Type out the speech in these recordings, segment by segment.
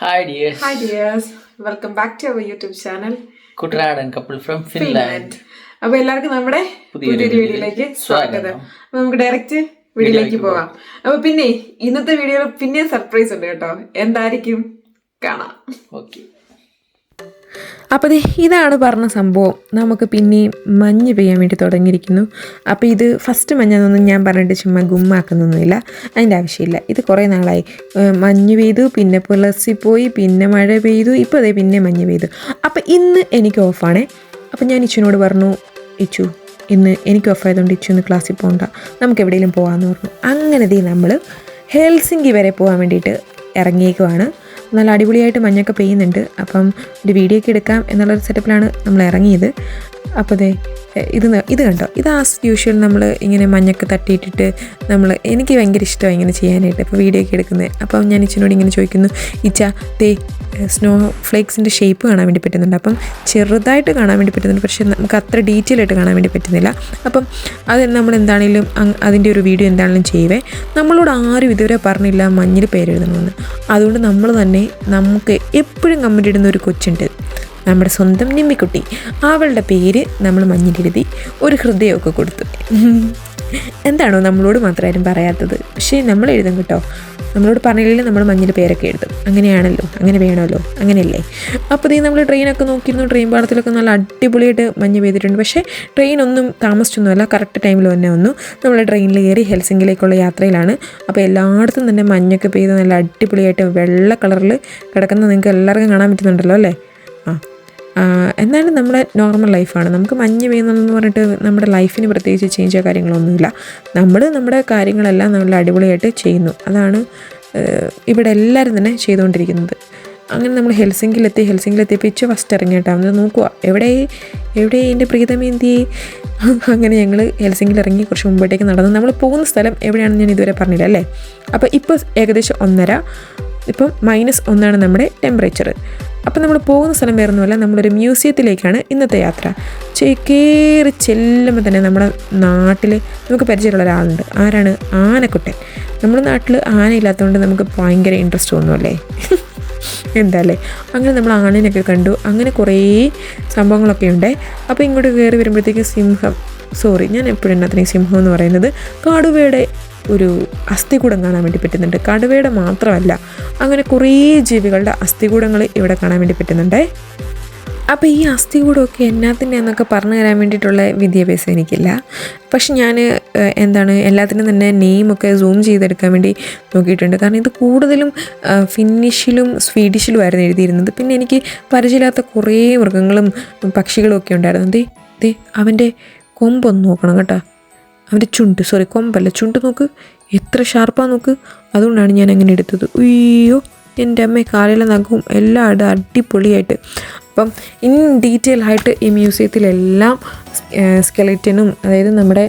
Hi dears. Hi dears, welcome back to our YouTube channel കുട്ടനാടൻ couple from Finland. അപ്പോൾ എല്ലാവർക്കും നമ്മുടെ പുതിയൊരു വീഡിയോയിലേക്ക് സ്വാഗതം. അപ്പോൾ നമുക്ക് ഡയറക്റ്റ് വീഡിയോയിലേക്ക് പോകാം. അപ്പോൾ പിന്നെ ഇന്നത്തെ വീഡിയോയിൽ പിന്നെ സർപ്രൈസ് ഉണ്ട് കേട്ടോ. എന്തായിരിക്കും കാണാം. ഓക്കെ, അപ്പോൾ ഇതാണ് പറഞ്ഞ സംഭവം. നമുക്ക് പിന്നെയും മഞ്ഞ് പെയ്യാൻ വേണ്ടി തുടങ്ങിയിരിക്കുന്നു. അപ്പോൾ ഇത് ഫസ്റ്റ് മഞ്ഞൊന്നും ഞാൻ പറഞ്ഞിട്ട് ചുമ്മാ ഗുമ്മാക്കുന്നൊന്നുമില്ല, അതിൻ്റെ ആവശ്യമില്ല. ഇത് കുറേ നാളായി മഞ്ഞ് പെയ്തു, പിന്നെ പുലർച്ചി പിന്നെ മഴ പെയ്തു, ഇപ്പോൾ അതേ പിന്നെ മഞ്ഞ് പെയ്തു. അപ്പോൾ ഇന്ന് എനിക്ക് ഓഫാണേ. അപ്പോൾ ഞാൻ ഇച്ചുവിനോട് പറഞ്ഞു, ഇച്ചു ഇന്ന് എനിക്ക് ഓഫായതുകൊണ്ട് ഇച്ചു ഇന്ന് ക്ലാസ്സിൽ പോകണ്ട, നമുക്ക് എവിടെയെങ്കിലും പോകാമെന്ന് പറഞ്ഞു. അങ്ങനെ നമ്മൾ ഹെൽസിങ്കി വരെ പോകാൻ വേണ്ടിയിട്ട് ഇറങ്ങിയേക്കുവാണ്. നല്ല അടിപൊളിയായിട്ട് മഞ്ഞൊക്കെ പെയ്യുന്നുണ്ട്. അപ്പം ഒരു വീഡിയോ ഒക്കെ എടുക്കാം എന്നുള്ളൊരു സെറ്റപ്പിലാണ് നമ്മൾ ഇറങ്ങിയത്. അപ്പോൾ ഇത് കണ്ടോ, ഇത് ആസ് യൂഷ്വൽ നമ്മൾ ഇങ്ങനെ മഞ്ഞൊക്കെ തട്ടിയിട്ടിട്ട് എനിക്ക് ഭയങ്കര ഇഷ്ടമാണ് ഇങ്ങനെ ചെയ്യാനായിട്ട്, ഇപ്പോൾ വീഡിയോ ഒക്കെ എടുക്കുന്നത്. അപ്പം ഞാൻ ഇച്ചിനോട് ഇങ്ങനെ ചോദിക്കുന്നു, സ്നോ ഫ്ലേക്സിൻ്റെ ഷേപ്പ് കാണാൻ വേണ്ടി പറ്റുന്നുണ്ട്. അപ്പം ചെറുതായിട്ട് കാണാൻ വേണ്ടി പറ്റുന്നുണ്ട്, പക്ഷേ നമുക്ക് അത്ര ഡീറ്റെയിൽ ആയിട്ട് കാണാൻ വേണ്ടി പറ്റുന്നില്ല. അപ്പം അത് നമ്മൾ എന്താണെങ്കിലും അതിൻ്റെ ഒരു വീഡിയോ എന്താണെങ്കിലും ചെയ്യുവേ. നമ്മളോട് ആരും ഇതുവരെ പറഞ്ഞില്ല മഞ്ഞിൽ പേരെഴുതണമെന്ന്. അതുകൊണ്ട് നമ്മൾ തന്നെ നമുക്ക് എപ്പോഴും കമൻ്റ് ഇടുന്ന ഒരു കൊച്ചുണ്ട്, നമ്മുടെ സ്വന്തം നിമ്മിക്കുട്ടി. അവളുടെ പേര് നമ്മൾ മഞ്ഞിലെഴുതി ഒരു ഹൃദയമൊക്കെ കൊടുത്തു. എന്താണോ നമ്മളോട് മാത്രമാരും പറയാത്തത്, പക്ഷേ നമ്മൾ എഴുതും കേട്ടോ. നമ്മളോട് പറഞ്ഞില്ലെങ്കിൽ നമ്മൾ മഞ്ഞിൽ പേരൊക്കെ എഴുതും. അങ്ങനെയാണല്ലോ, അങ്ങനെ വേണമല്ലോ, അങ്ങനെയല്ലേ. അപ്പോൾ നമ്മൾ ട്രെയിനൊക്കെ നോക്കിയിരുന്നു. ട്രെയിൻ പാളത്തിലൊക്കെ നല്ല അടിപൊളിയായിട്ട് മഞ്ഞ് പെയ്തിട്ടുണ്ട്. പക്ഷേ ട്രെയിനൊന്നും താമസിച്ചൊന്നുമല്ല, കറക്റ്റ് ടൈമിൽ തന്നെ വന്നു. നമ്മൾ ട്രെയിനിൽ കയറി ഹെൽസിങ്കിലേക്കുള്ള യാത്രയിലാണ്. അപ്പോൾ എല്ലായിടത്തും തന്നെ മഞ്ഞൊക്കെ പെയ്ത് നല്ല അടിപൊളിയായിട്ട് വെള്ള കളറിൽ കിടക്കുന്ന നിങ്ങൾക്ക് എല്ലാവർക്കും കാണാൻ പറ്റുന്നുണ്ടല്ലോ അല്ലേ. എന്നാലും നമ്മുടെ നോർമൽ ലൈഫാണ്. നമുക്ക് മഞ്ഞ് പെയ്യുന്നതെന്ന് പറഞ്ഞിട്ട് നമ്മുടെ ലൈഫിന് പ്രത്യേകിച്ച് ചേഞ്ചോ കാര്യങ്ങളൊന്നുമില്ല. നമ്മുടെ കാര്യങ്ങളെല്ലാം നല്ല അടിപൊളിയായിട്ട് ചെയ്യുന്നു. അതാണ് ഇവിടെ എല്ലാവരും തന്നെ ചെയ്തുകൊണ്ടിരിക്കുന്നത്. അങ്ങനെ നമ്മൾ ഹെൽസിങ്കിലെത്തിയപ്പോൾ ഇച്ചു ഫസ്റ്റ് ഇറങ്ങിയിട്ടാ വന്നത്. നോക്കുക എവിടെ എൻ്റെ പ്രീതമ എന്തി. അങ്ങനെ ഞങ്ങൾ ഹെൽസിങ്കിൽ ഇറങ്ങി കുറച്ച് മുമ്പോട്ടേക്ക് നടന്നു. നമ്മൾ പോകുന്ന സ്ഥലം എവിടെയാണെന്ന് ഞാൻ ഇതുവരെ പറഞ്ഞില്ല അല്ലേ. അപ്പോൾ ഇപ്പോൾ ഏകദേശം 1:30, ഇപ്പം -1 നമ്മുടെ ടെമ്പറേച്ചർ. അപ്പം നമ്മൾ പോകുന്ന സ്ഥലം വേറൊന്നുമല്ല, നമ്മളൊരു മ്യൂസിയത്തിലേക്കാണ് ഇന്നത്തെ യാത്ര. കയറി ചെല്ലുമ്പോൾ തന്നെ നമ്മുടെ നാട്ടിൽ നമുക്ക് പരിചയമുള്ള ഒരാളുണ്ട്. ആരാണ്? ആനക്കുട്ടൻ. നമ്മുടെ നാട്ടിൽ ആനയില്ലാത്തതുകൊണ്ട് നമുക്ക് ഭയങ്കര ഇൻട്രസ്റ്റ് തോന്നുമല്ലേ. എന്താല്ലേ. അങ്ങനെ നമ്മൾ ആനയൊക്കെ കണ്ടു. അങ്ങനെ കുറേ സംഭവങ്ങളൊക്കെ ഉണ്ട്. അപ്പോൾ ഇങ്ങോട്ട് കയറി വരുമ്പോഴത്തേക്ക് ഞാൻ എപ്പോഴും എന്നാത്തിന് സിംഹം എന്ന് പറയുന്നത് കടുവയുടെ ഒരു അസ്ഥികൂടം കാണാൻ വേണ്ടി പറ്റുന്നുണ്ട്. കടുവയുടെ മാത്രമല്ല, അങ്ങനെ കുറേ ജീവികളുടെ അസ്ഥികൂടങ്ങൾ ഇവിടെ കാണാൻ വേണ്ടി പറ്റുന്നുണ്ട്. അപ്പോൾ ഈ അസ്ഥികൂടമൊക്കെ എന്നാത്തിൻ്റെ എന്നൊക്കെ പറഞ്ഞു തരാൻ വേണ്ടിയിട്ടുള്ള വിദ്യാഭ്യാസം എനിക്കില്ല. പക്ഷെ ഞാൻ എല്ലാത്തിനും തന്നെ നെയിമൊക്കെ സൂം ചെയ്തെടുക്കാൻ വേണ്ടി നോക്കിയിട്ടുണ്ട്. കാരണം ഇത് കൂടുതലും ഫിന്നിഷിലും സ്വീഡിഷിലുമായിരുന്നു എഴുതിയിരുന്നത്. പിന്നെ എനിക്ക് പരിചയമില്ലാത്ത കുറേ മൃഗങ്ങളും പക്ഷികളും ഒക്കെ ഉണ്ടായിരുന്നു. അവൻ്റെ കൊമ്പൊന്ന് നോക്കണം കേട്ടോ. അവൻ്റെ കൊമ്പല്ല, ചുണ്ട് നോക്ക്, എത്ര ഷാർപ്പാണ് നോക്ക്. അതുകൊണ്ടാണ് ഞാൻ അങ്ങനെ എടുത്തത്. അയ്യോ, എൻ്റെ അമ്മ കാലിലെ നഖവും എല്ലാം അടിപൊളിയായിട്ട്. അപ്പം ഇൻ ഡീറ്റെയിൽ ആയിട്ട് ഈ മ്യൂസിയത്തിലെല്ലാം സ്കെലറ്റനും, അതായത് നമ്മുടെ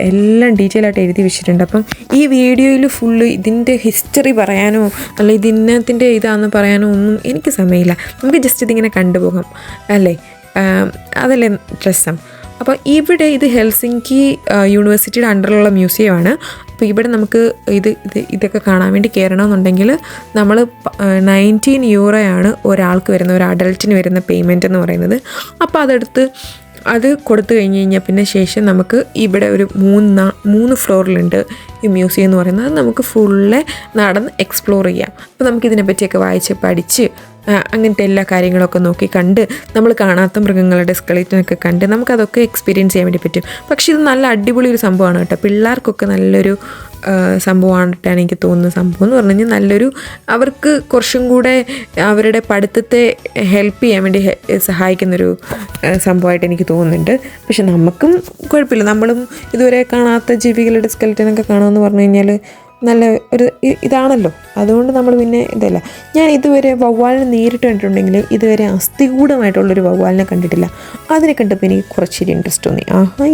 എല്ലാം ഡീറ്റെയിൽ ആയിട്ട് എഴുതി വെച്ചിട്ടുണ്ട്. അപ്പം ഈ വീഡിയോയിൽ ഫുള്ള് ഇതിൻ്റെ ഹിസ്റ്ററി പറയാനോ അല്ല ഇതിന്നത്തിൻ്റെ ഇതാണെന്ന് പറയാനോ ഒന്നും എനിക്ക് സമയമില്ല. നമുക്ക് ജസ്റ്റ് ഇതിങ്ങനെ കണ്ടുപോകാം അല്ലേ, അതല്ലേ രസം. അപ്പോൾ ഇവിടെ ഇത് ഹെൽസിങ്കി യൂണിവേഴ്സിറ്റിയുടെ അണ്ടറിലുള്ള മ്യൂസിയമാണ്. അപ്പോൾ ഇവിടെ നമുക്ക് ഇതൊക്കെ കാണാൻ വേണ്ടി കയറണമെന്നുണ്ടെങ്കിൽ നമ്മൾ 19 യൂറോയാണ് ഒരാൾക്ക് വരുന്ന, ഒരു അഡൾട്ടിന് വരുന്ന പേയ്മെൻറ്റ് എന്ന് പറയുന്നത്. അപ്പോൾ അത് കൊടുത്തു കഴിഞ്ഞാൽ പിന്നെ ശേഷം നമുക്ക് ഇവിടെ ഒരു 3 ഫ്ലോറിലുണ്ട് ഈ മ്യൂസിയം എന്ന് പറയുന്നത്. നമുക്ക് ഫുള്ള് നടന്ന് എക്സ്പ്ലോർ ചെയ്യാം. അപ്പോൾ നമുക്കിതിനെ പറ്റിയൊക്കെ വായിച്ച് പഠിച്ച് അങ്ങനത്തെ എല്ലാ കാര്യങ്ങളൊക്കെ നോക്കി കണ്ട് നമ്മൾ കാണാത്ത മൃഗങ്ങളുടെ സ്കെലറ്റനൊക്കെ കണ്ട് നമുക്കതൊക്കെ എക്സ്പീരിയൻസ് ചെയ്യാൻ വേണ്ടി പറ്റും. പക്ഷേ ഇത് നല്ല അടിപൊളി ഒരു സംഭവമാണ് കേട്ടോ. പിള്ളേർക്കൊക്കെ നല്ലൊരു സംഭവമായിട്ടാണ് എനിക്ക് തോന്നുന്നത്. സംഭവം എന്ന് പറഞ്ഞു കഴിഞ്ഞാൽ നല്ലൊരു, അവർക്ക് കുറച്ചും കൂടെ അവരുടെ പഠിത്തത്തെ ഹെൽപ്പ് ചെയ്യാൻ വേണ്ടി സഹായിക്കുന്നൊരു സംഭവമായിട്ട് എനിക്ക് തോന്നുന്നുണ്ട്. പക്ഷെ നമുക്കും കുഴപ്പമില്ല, നമ്മളും ഇതുവരെ കാണാത്ത ജീവികളുടെ സ്കെലറ്റനൊക്കെ കാണുമെന്ന് പറഞ്ഞു കഴിഞ്ഞാൽ നല്ല ഒരു ഇതാണല്ലോ. അതുകൊണ്ട് നമ്മൾ പിന്നെ ഇതല്ല. ഞാൻ ഇതുവരെ വവ്വാലിനെ നേരിട്ട് കണ്ടിട്ടുണ്ടെങ്കിൽ ഇതുവരെ അസ്ഥികൂടമായിട്ടുള്ളൊരു വവ്വാലിനെ കണ്ടിട്ടില്ല. അതിനെ കണ്ടപ്പോൾ എനിക്ക് കുറച്ചൊരു ഇൻട്രസ്റ്റ് തോന്നി.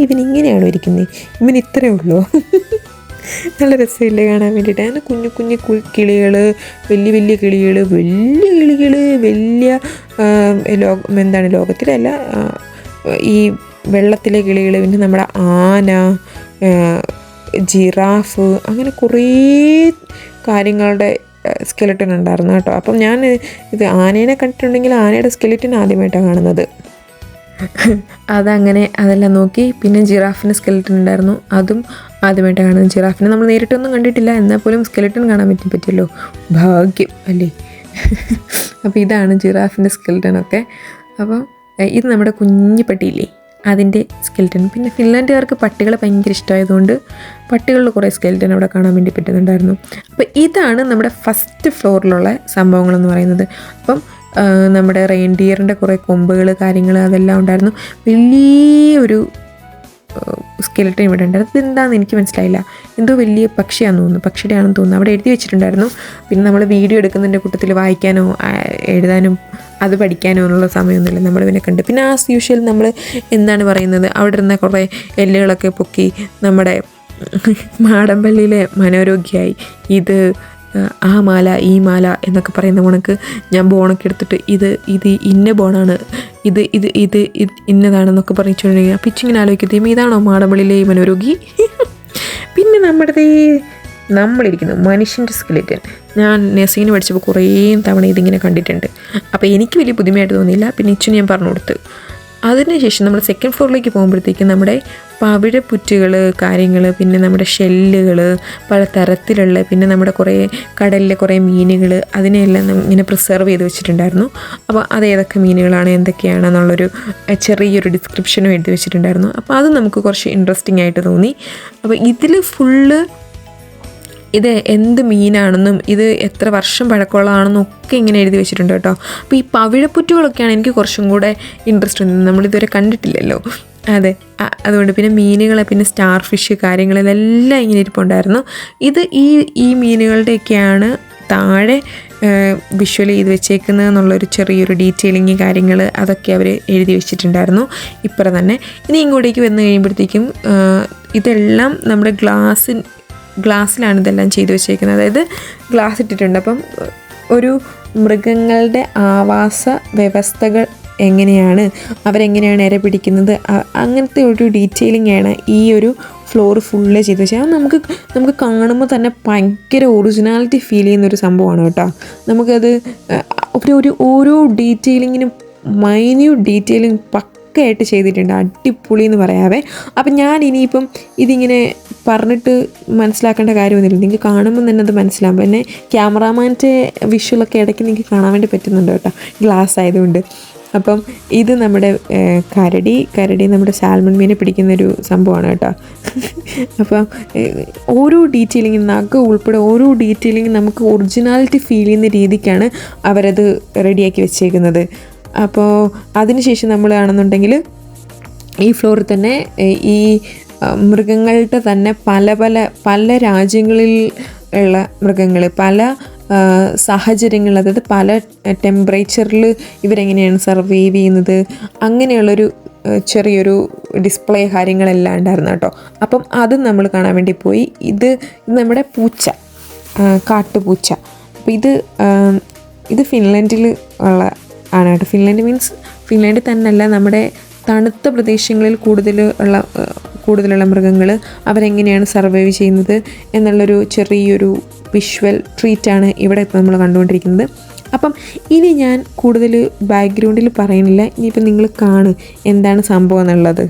ഇവനിങ്ങനെയാണോ ഇരിക്കുന്നത്, ഇവൻ ഇത്രയേ ഉള്ളൂ. നല്ല രസമില്ലേ കാണാൻ വേണ്ടിയിട്ട്. അങ്ങനെ കുഞ്ഞു കിളികൾ, വലിയ കിളികൾ, ലോകത്തിലല്ല, ഈ വെള്ളത്തിലെ കിളികൾ, പിന്നെ നമ്മുടെ ആന, ജിറാഫ്, അങ്ങനെ കുറേ കാര്യങ്ങളുടെ സ്കെലിറ്റൻ ഉണ്ടായിരുന്നു കേട്ടോ. അപ്പം ഞാൻ ഇത് ആനേനെ കണ്ടിട്ടുണ്ടെങ്കിൽ ആനയുടെ സ്കെലിറ്റൻ ആദ്യമായിട്ടാണ് കാണുന്നത്. അതങ്ങനെ അതെല്ലാം നോക്കി. പിന്നെ ജിറാഫിന് സ്കെലിറ്റൻ ഉണ്ടായിരുന്നു, അതും ആദ്യമായിട്ടാണ് കാണുന്നത്. ജിറാഫിനെ നമ്മൾ നേരിട്ടൊന്നും കണ്ടിട്ടില്ല, എന്നാൽ പോലും സ്കെലിറ്റൻ കാണാൻ പറ്റിയല്ലോ, ഭാഗ്യം അല്ലേ. അപ്പോൾ ഇതാണ് ജിറാഫിൻ്റെ സ്കെലിറ്റനൊക്കെ. അപ്പം ഇത് നമ്മുടെ കുഞ്ഞു പട്ടിയില്ലേ, അതിൻ്റെ സ്കെലിറ്റൻ. പിന്നെ ഫിൻലാൻഡുകാർക്ക് പട്ടികളെ ഭയങ്കര ഇഷ്ടമായതുകൊണ്ട് പട്ടികളുടെ കുറേ സ്കെലിറ്റൻ അവിടെ കാണാൻ വേണ്ടി പറ്റുന്നുണ്ടായിരുന്നു. അപ്പോൾ ഇതാണ് നമ്മുടെ ഫസ്റ്റ് ഫ്ലോറിലുള്ള സംഭവങ്ങളെന്ന് പറയുന്നത്. അപ്പം നമ്മുടെ റെയിൻഡിയറിൻ്റെ കുറേ കൊമ്പുകൾ കാര്യങ്ങൾ അതെല്ലാം ഉണ്ടായിരുന്നു. വലിയൊരു സ്കെലിറ്റൻ ഇവിടെ ഉണ്ടായിരുന്നു. ഇതെന്താണെന്ന് എനിക്ക് മനസ്സിലായില്ല, എന്തോ വലിയ പക്ഷിയാണെന്ന് തോന്നുന്നു, പക്ഷിയുടെ ആണെന്ന് തോന്നുന്നു. അവിടെ എഴുതി വെച്ചിട്ടുണ്ടായിരുന്നു. പിന്നെ നമ്മൾ വീഡിയോ എടുക്കുന്നതിൻ്റെ കൂട്ടത്തിൽ വായിക്കാനോ എഴുതാനും അത് പഠിക്കാനോ ഉള്ള സമയമൊന്നുമില്ല, നമ്മൾ പിന്നെ കണ്ട്. പിന്നെ ആസ് യൂഷ്വൽ നമ്മൾ എന്താണ് പറയുന്നത്, അവിടെ ഇരുന്ന കുറേ എല്ലുകളൊക്കെ പൊക്കി നമ്മുടെ മാടമ്പള്ളിയിലെ മനോരോഗിയായി ഇത് ആ മാല ഈ മാല എന്നൊക്കെ പറയുന്ന കണക്ക് ഞാൻ ബോണൊക്കെ എടുത്തിട്ട് ഇത് ഇന്ന ബോണാണ്, ഇത് ഇത് ഇത് ഇത് ഇന്നതാണെന്നൊക്കെ പറഞ്ഞിട്ടുണ്ടെങ്കിൽ അപ്പം ഇച്ചിങ്ങനെ ആലോചിക്കും, ഇതാണോ മാടമ്പള്ളിയിലെ ഈ മനോരോഗി. പിന്നെ നമ്മളിരിക്കുന്നു മനുഷ്യൻ്റെ സ്കെലിറ്റൻ. ഞാൻ നഴ്സിങ്ങിന് പഠിച്ചപ്പോൾ കുറേ തവണ ഇതിങ്ങനെ കണ്ടിട്ടുണ്ട്. അപ്പോൾ എനിക്ക് വലിയ പുതുമയായിട്ട് തോന്നിയില്ല. പിന്നെ ഇച്ചു ഞാൻ പറഞ്ഞു കൊടുത്ത്. അതിനുശേഷം നമ്മൾ സെക്കൻഡ് ഫ്ലോറിലേക്ക് പോകുമ്പോഴത്തേക്കും നമ്മുടെ പവിഴപ്പുറ്റുകൾ കാര്യങ്ങൾ, പിന്നെ നമ്മുടെ ഷെല്ലുകൾ പല തരത്തിലുള്ള, പിന്നെ നമ്മുടെ കുറേ കടലിലെ കുറേ മീനുകൾ, അതിനെയെല്ലാം ഇങ്ങനെ പ്രിസർവ് ചെയ്ത് വെച്ചിട്ടുണ്ടായിരുന്നു. അപ്പോൾ അത് ഏതൊക്കെ മീനുകളാണ് എന്തൊക്കെയാണെന്നുള്ളൊരു ചെറിയൊരു ഡിസ്ക്രിപ്ഷനും എഴുതി വെച്ചിട്ടുണ്ടായിരുന്നു. അപ്പോൾ അത് നമുക്ക് കുറച്ച് ഇൻട്രസ്റ്റിംഗ് ആയിട്ട് തോന്നി. അപ്പോൾ ഇതിൽ ഫുള്ള് ഇത് എന്ത് മീനാണെന്നും ഇത് എത്ര വർഷം പഴക്കമുള്ളതാണെന്നും ഒക്കെ ഇങ്ങനെ എഴുതി വെച്ചിട്ടുണ്ട് കേട്ടോ. അപ്പോൾ ഈ പവിഴപ്പുറ്റുകളൊക്കെയാണ് എനിക്ക് കുറച്ചും കൂടെ ഇൻട്രസ്റ്റ് തോന്നുന്നത്, നമ്മളിതുവരെ കണ്ടിട്ടില്ലല്ലോ. അതെ, അതുകൊണ്ട് പിന്നെ മീനുകളെ, പിന്നെ സ്റ്റാർ ഫിഷ് കാര്യങ്ങളിലെല്ലാം ഇങ്ങനെ ഇരിപ്പുണ്ടായിരുന്നു. ഇത് ഈ മീനുകളുടെയൊക്കെയാണ് താഴെ വിഷ്വൽ ചെയ്ത് വെച്ചേക്കുന്നത് എന്നുള്ളൊരു ചെറിയൊരു ഡീറ്റെയിലിങ് കാര്യങ്ങൾ അതൊക്കെ അവർ എഴുതി വെച്ചിട്ടുണ്ടായിരുന്നു ഇപ്പുറം തന്നെ. ഇനി ഇങ്ങോട്ടേക്ക് വന്നു കഴിയുമ്പോഴത്തേക്കും ഇതെല്ലാം നമ്മുടെ ഗ്ലാസ്സിലാണ് ഇതെല്ലാം ചെയ്തു വെച്ചേക്കുന്നത്. അതായത് ഗ്ലാസ് ഇട്ടിട്ടുണ്ട്. അപ്പം ഒരു മൃഗങ്ങളുടെ ആവാസ വ്യവസ്ഥകൾ എങ്ങനെയാണ്, അവരെങ്ങനെയാണ് ഇര പിടിക്കുന്നത്, അങ്ങനത്തെ ഒരു ഡീറ്റെയിലിംഗ് ആണ് ഈ ഒരു ഫ്ലോർ ഫുള്ള് ചെയ്ത് വെച്ചാൽ. നമുക്ക് കാണുമ്പോൾ തന്നെ ഭയങ്കര ഒറിജിനാലിറ്റി ഫീൽ ചെയ്യുന്നൊരു സംഭവമാണ് കേട്ടോ. നമുക്കത് ഓരോ ഡീറ്റെയിലിങ്ങിനും മൈന്യൂട്ട് ഡീറ്റെയിലിംഗ് പക്കയായിട്ട് ചെയ്തിട്ടുണ്ട്, അടിപൊളി എന്ന് പറയാവേ. അപ്പം ഞാൻ ഇനിയിപ്പം ഇതിങ്ങനെ പറഞ്ഞിട്ട് മനസ്സിലാക്കേണ്ട കാര്യമൊന്നുമില്ല, നിങ്ങൾക്ക് കാണുമ്പോൾ തന്നെ അത് മനസ്സിലാവും. പിന്നെ ക്യാമറാമാൻ്റെ വിഷ്വലൊക്കെ ഇടയ്ക്ക് നിങ്ങൾക്ക് കാണാൻ വേണ്ടി പറ്റുന്നുണ്ട് കേട്ടോ, ഗ്ലാസ് ആയതുകൊണ്ട്. അപ്പം ഇത് നമ്മുടെ കരടി നമ്മുടെ സാൽമൺ മീനെ പിടിക്കുന്നൊരു സംഭവമാണ് കേട്ടോ. അപ്പം ഓരോ ഡീറ്റെയിലിങ്ങും നഖം ഉൾപ്പെടെ ഓരോ ഡീറ്റെയിലിങ്ങും നമുക്ക് ഒറിജിനാലിറ്റി ഫീൽ ചെയ്യുന്ന രീതിക്കാണ് അവരത് റെഡിയാക്കി വെച്ചേക്കുന്നത്. അപ്പോൾ അതിനുശേഷം നമ്മളാണെന്നുണ്ടെങ്കിൽ ഈ ഫ്ലോറിൽ തന്നെ ഈ മൃഗങ്ങളുടെ തന്നെ പല രാജ്യങ്ങളിൽ ഉള്ള മൃഗങ്ങൾ, പല സാഹചര്യങ്ങൾ, അതായത് പല ടെമ്പറേച്ചറിൽ ഇവരെങ്ങനെയാണ് സർവൈവ് ചെയ്യുന്നത്, അങ്ങനെയുള്ളൊരു ചെറിയൊരു ഡിസ്പ്ലേ കാര്യങ്ങളെല്ലാം ഉണ്ടായിരുന്നു കേട്ടോ. അപ്പം അത് നമ്മൾ കാണാൻ വേണ്ടി പോയി. ഇത് നമ്മുടെ പൂച്ച, കാട്ടുപൂച്ച. അപ്പോൾ ഇത് ഫിൻലൻഡിൽ ഉള്ള ആണ് കേട്ടോ. ഫിൻലൻഡ് മീൻസ് ഫിൻലൻഡിൽ തന്നെയല്ല, നമ്മുടെ തണുത്ത പ്രദേശങ്ങളിൽ കൂടുതലുള്ള മൃഗങ്ങൾ അവരെങ്ങനെയാണ് സർവൈവ് ചെയ്യുന്നത് എന്നുള്ളൊരു ചെറിയൊരു വിഷ്വൽ ട്രീറ്റാണ് ഇവിടെ ഇപ്പോൾ നമ്മൾ കണ്ടുകൊണ്ടിരിക്കുന്നത്. അപ്പം ഇനി ഞാൻ കൂടുതൽ ബാക്ക്ഗ്രൗണ്ടിൽ പറയുന്നില്ല, ഇനിയിപ്പോൾ നിങ്ങൾ കാണും എന്താണ് സംഭവം എന്നുള്ളത്.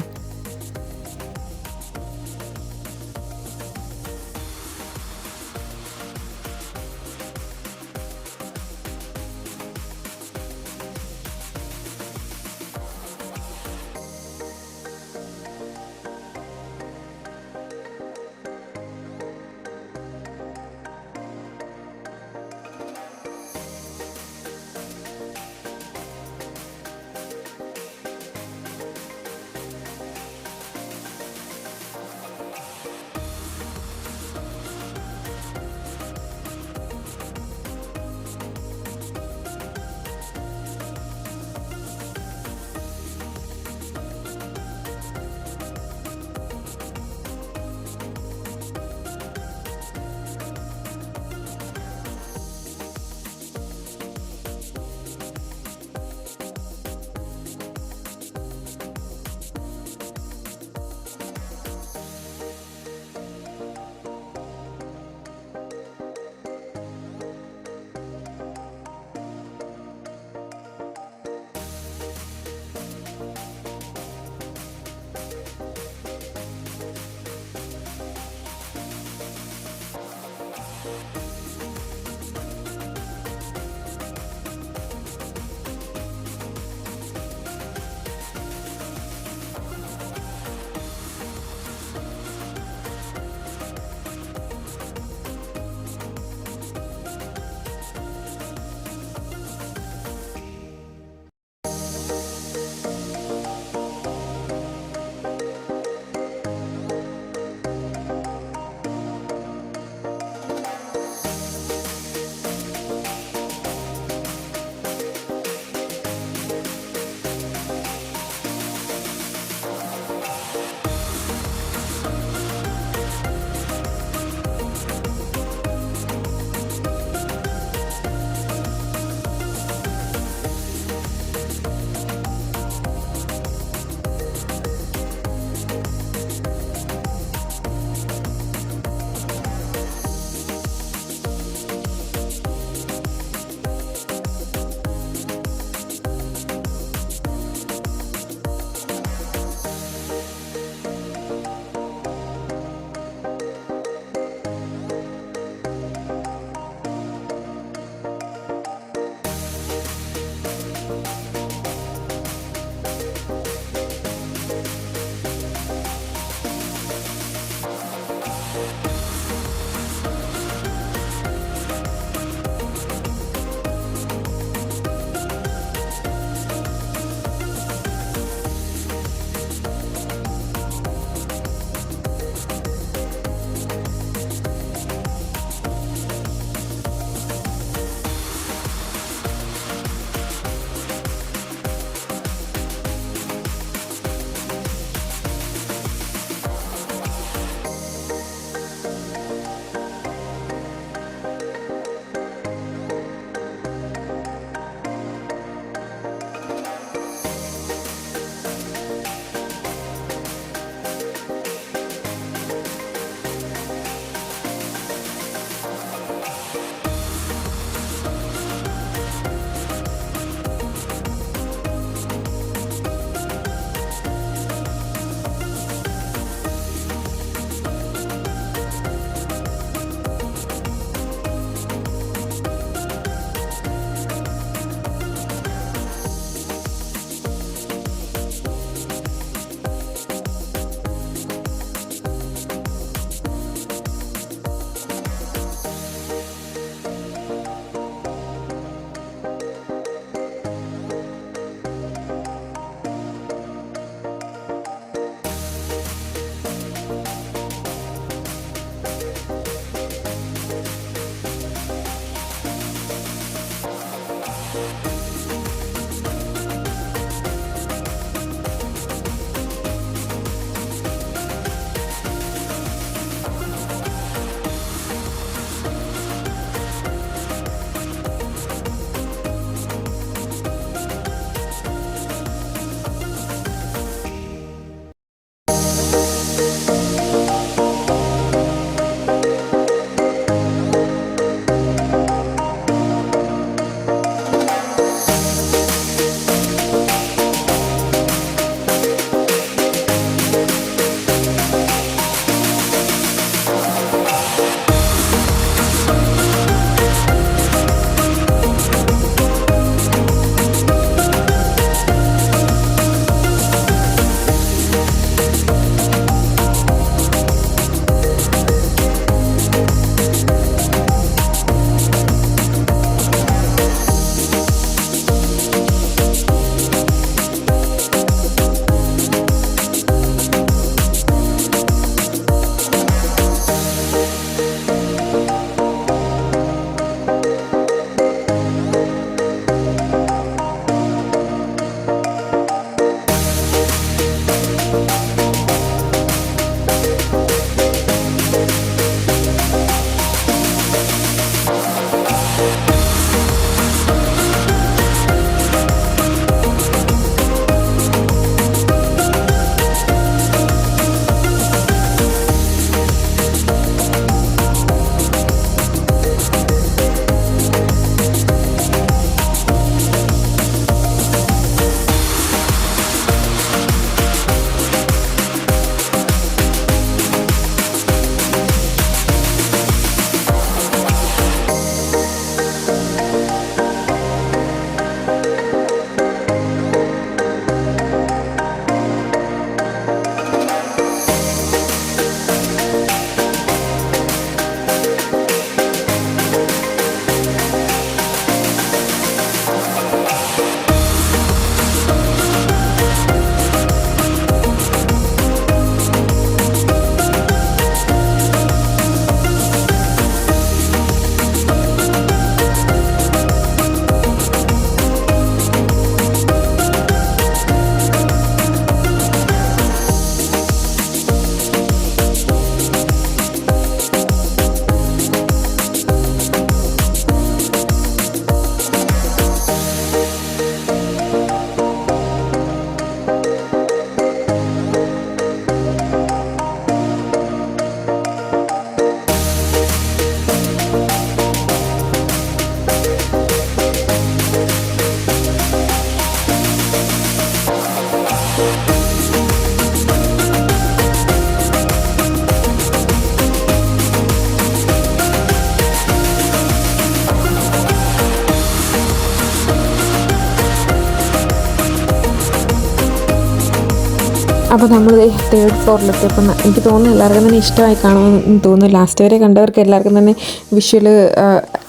അപ്പോൾ നമ്മൾ 3rd ഫ്ലോറിലെത്തിയപ്പോൾ എനിക്ക് തോന്നുന്നു എല്ലാവർക്കും തന്നെ ഇഷ്ടമായി കാണുമെന്ന് തോന്നുന്നു. ലാസ്റ്റ് വരെ കണ്ടവർക്ക് എല്ലാവർക്കും തന്നെ വിഷ്വൽ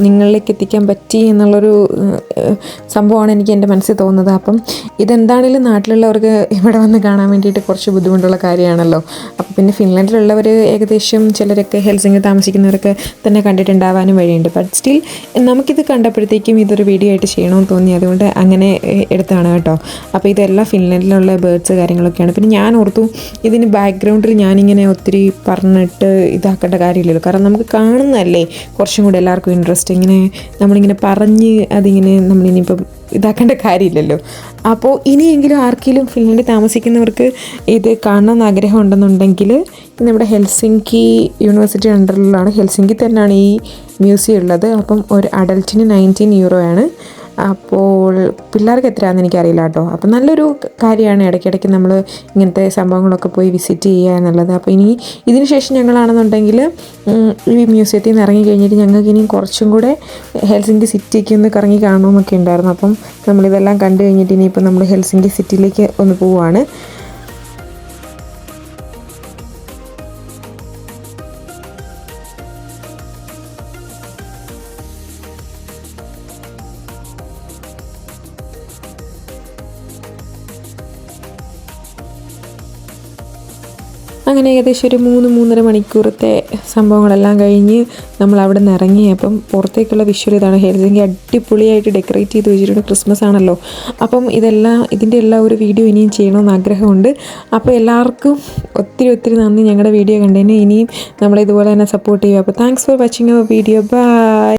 നിങ്ങളിലേക്ക് എത്തിക്കാൻ പറ്റി എന്നുള്ളൊരു സംഭവമാണ് എനിക്ക് എൻ്റെ മനസ്സിൽ തോന്നുന്നത്. അപ്പം ഇതെന്താണെങ്കിലും നാട്ടിലുള്ളവർക്ക് ഇവിടെ വന്ന് കാണാൻ വേണ്ടിയിട്ട് കുറച്ച് ബുദ്ധിമുട്ടുള്ള കാര്യമാണല്ലോ. അപ്പോൾ പിന്നെ ഫിൻലാൻഡിലുള്ളവർ ഏകദേശം ചിലരൊക്കെ ഹെൽസിംഗിൽ താമസിക്കുന്നവരൊക്കെ തന്നെ കണ്ടിട്ടുണ്ടാവാനും വഴിയുണ്ട്. ബട്ട് സ്റ്റിൽ നമുക്കിത് കണ്ടപ്പോഴത്തേക്കും ഇതൊരു വീഡിയോ ആയിട്ട് ചെയ്യണമെന്ന് തോന്നി, അതുകൊണ്ട് അങ്ങനെ എടുത്താണ് കേട്ടോ. അപ്പോൾ ഇതെല്ലാം ഫിൻലാൻഡിലുള്ള ബേർഡ്സ് കാര്യങ്ങളൊക്കെയാണ്. പിന്നെ ഞാൻ ഓർത്തു ഇതിന് ബാക്ക്ഗ്രൗണ്ടിൽ ഞാനിങ്ങനെ ഒത്തിരി പറഞ്ഞിട്ട് ഇതാക്കേണ്ട കാര്യമില്ലല്ലോ, കാരണം നമുക്ക് കാണുന്നതല്ലേ കുറച്ചും കൂടെ എല്ലാവർക്കും ഇൻട്രസ്റ്റ്. ഇങ്ങനെ നമ്മളിങ്ങനെ പറഞ്ഞ് അതിങ്ങനെ നമ്മളിനിയിപ്പം ഇതാക്കേണ്ട കാര്യമില്ലല്ലോ. അപ്പോൾ ഇനിയെങ്കിലും ആർക്കെങ്കിലും ഫിൻലാൻഡിൽ താമസിക്കുന്നവർക്ക് ഇത് കാണണമെന്ന് ആഗ്രഹം ഉണ്ടെന്നുണ്ടെങ്കിൽ നമ്മുടെ ഹെൽസിങ്കി യൂണിവേഴ്സിറ്റി അണ്ടറിലാണ്, ഹെൽസിങ്കി തന്നെയാണ് ഈ മ്യൂസിയം ഉള്ളത്. അപ്പം ഒരു അഡൽറ്റിന് 19 യൂറോയാണ്. അപ്പോൾ പിള്ളേർക്ക് എത്രയാണെന്ന് എനിക്കറിയില്ല കേട്ടോ. അപ്പം നല്ലൊരു കാര്യമാണ് ഇടയ്ക്കിടയ്ക്ക് നമ്മൾ ഇങ്ങനത്തെ സംഭവങ്ങളൊക്കെ പോയി വിസിറ്റ് ചെയ്യുക എന്നുള്ളത്. അപ്പോൾ ഇനി ഇതിന് ശേഷം ഞങ്ങളാണെന്നുണ്ടെങ്കിൽ ഈ മ്യൂസിയത്തിൽ നിന്ന് ഇറങ്ങി കഴിഞ്ഞിട്ട് ഞങ്ങൾക്ക് ഇനിയും കുറച്ചും കൂടെ ഹെൽസിങ്കി സിറ്റിക്ക് ഒന്ന് കറങ്ങി കാണണമെന്നൊക്കെ ഉണ്ടായിരുന്നു. അപ്പം നമ്മളിതെല്ലാം കണ്ടു കഴിഞ്ഞിട്ട് ഇനിയിപ്പോൾ നമ്മൾ ഹെൽസിങ്കി സിറ്റിയിലേക്ക് ഒന്ന് പോവുകയാണ്. അങ്ങനെ ഏകദേശം ഒരു 3-3.5 മണിക്കൂറത്തെ സംഭവങ്ങളെല്ലാം കഴിഞ്ഞ് നമ്മൾ അവിടെ നിന്ന് ഇറങ്ങി. അപ്പം പുറത്തേക്കുള്ള വിഷ്വൽ ഇതാണ്. ഹെൽസിങ്കി അടിപൊളിയായിട്ട് ഡെക്കറേറ്റ് ചെയ്ത് വെച്ചിട്ടുണ്ട്. ക്രിസ്മസ് ആണല്ലോ, അപ്പം ഇതിൻ്റെ എല്ലാം ഒരു വീഡിയോ ഇനിയും ചെയ്യണമെന്ന് ആഗ്രഹമുണ്ട്. അപ്പോൾ എല്ലാവർക്കും ഒത്തിരി നന്ദി ഞങ്ങളുടെ വീഡിയോ കണ്ടതിന്. ഇനിയും നമ്മളിതുപോലെ തന്നെ സപ്പോർട്ട് ചെയ്യുക. അപ്പോൾ thanks for watching our video. By.